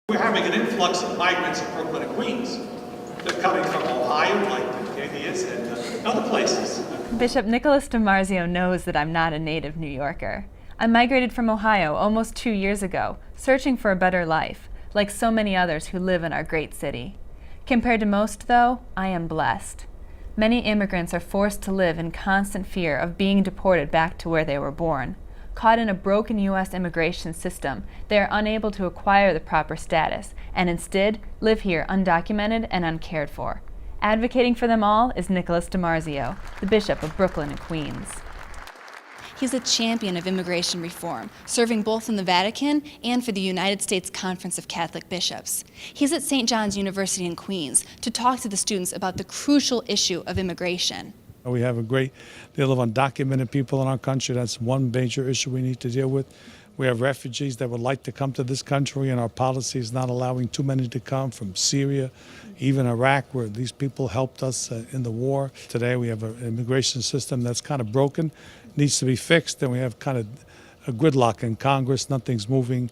We're having an influx of migrants in Brooklyn and Queens. They're coming from Ohio, like Katie is, and other places. Bishop Nicholas DiMarzio knows that I'm not a native New Yorker. I migrated from Ohio almost 2 years ago, searching for a better life, like so many others who live in our great city. Compared to most, though, I am blessed. Many immigrants are forced to live in constant fear of being deported back to where they were born. Caught in a broken U.S. immigration system, they are unable to acquire the proper status and instead live here undocumented and uncared for. Advocating for them all is Nicholas DiMarzio, the Bishop of Brooklyn and Queens. He's a champion of immigration reform, serving both in the Vatican and for the United States Conference of Catholic Bishops. He's at St. John's University in Queens to talk to the students about the crucial issue of immigration. We have a great deal of undocumented people in our country. That's one major issue we need to deal with. We have refugees that would like to come to this country, and our policy is not allowing too many to come from Syria, even Iraq, where these people helped us in the war. Today we have an immigration system that's kind of broken, needs to be fixed, and we have kind of a gridlock in Congress. Nothing's moving.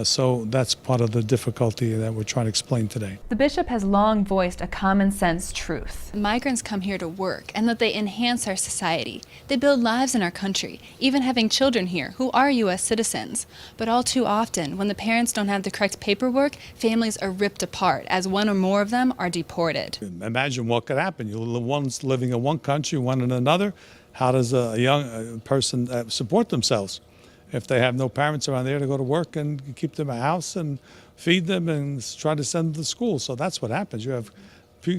So that's part of the difficulty that we're trying to explain today. The bishop has long voiced a common sense truth. Migrants come here to work and that they enhance our society. They build lives in our country, even having children here who are U.S. citizens. But all too often, when the parents don't have the correct paperwork, families are ripped apart as one or more of them are deported. Imagine what could happen. One's living in one country, one in another. How does a young person support themselves if they have no parents around there to go to work and keep them a house and feed them and try to send them to school? So that's what happens. You have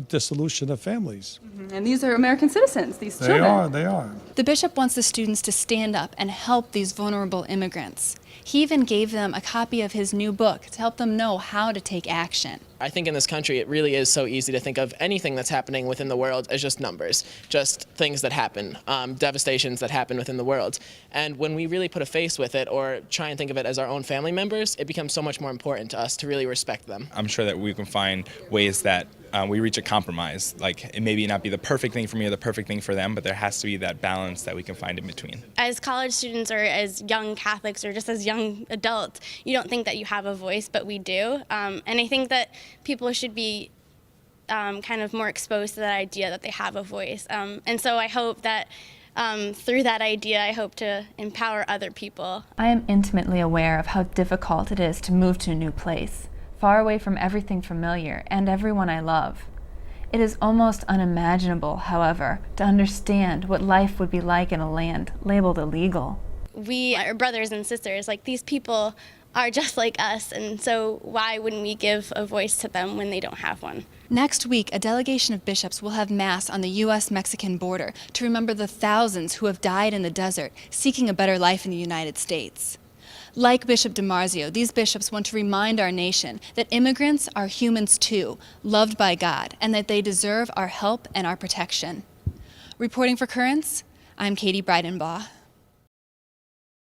dissolution of families. And these are American citizens, these children. They are. The bishop wants the students to stand up and help these vulnerable immigrants. He even gave them a copy of his new book to help them know how to take action. I think in this country it really is so easy to think of anything that's happening within the world as just numbers, just things that happen, devastations that happen within the world. And when we really put a face with it or try and think of it as our own family members, it becomes so much more important to us to really respect them. I'm sure that we can find ways that we reach a compromise. Like, it may not be the perfect thing for me or the perfect thing for them, but there has to be that balance that we can find in between. As college students or as young Catholics or just as young adults, you don't think that you have a voice, but we do. And I think that people should be kind of more exposed to that idea that they have a voice. And so I hope that through that idea, I hope to empower other people. I am intimately aware of how difficult it is to move to a new place, far away from everything familiar and everyone I love. It is almost unimaginable, however, to understand what life would be like in a land labeled illegal. We are brothers and sisters. Like, these people are just like us, and so why wouldn't we give a voice to them when they don't have one? Next week, a delegation of bishops will have Mass on the U.S.-Mexican border to remember the thousands who have died in the desert seeking a better life in the United States. Like Bishop DiMarzio, these bishops want to remind our nation that immigrants are humans too, loved by God, and that they deserve our help and our protection. Reporting for Currents, I'm Katie Breidenbach.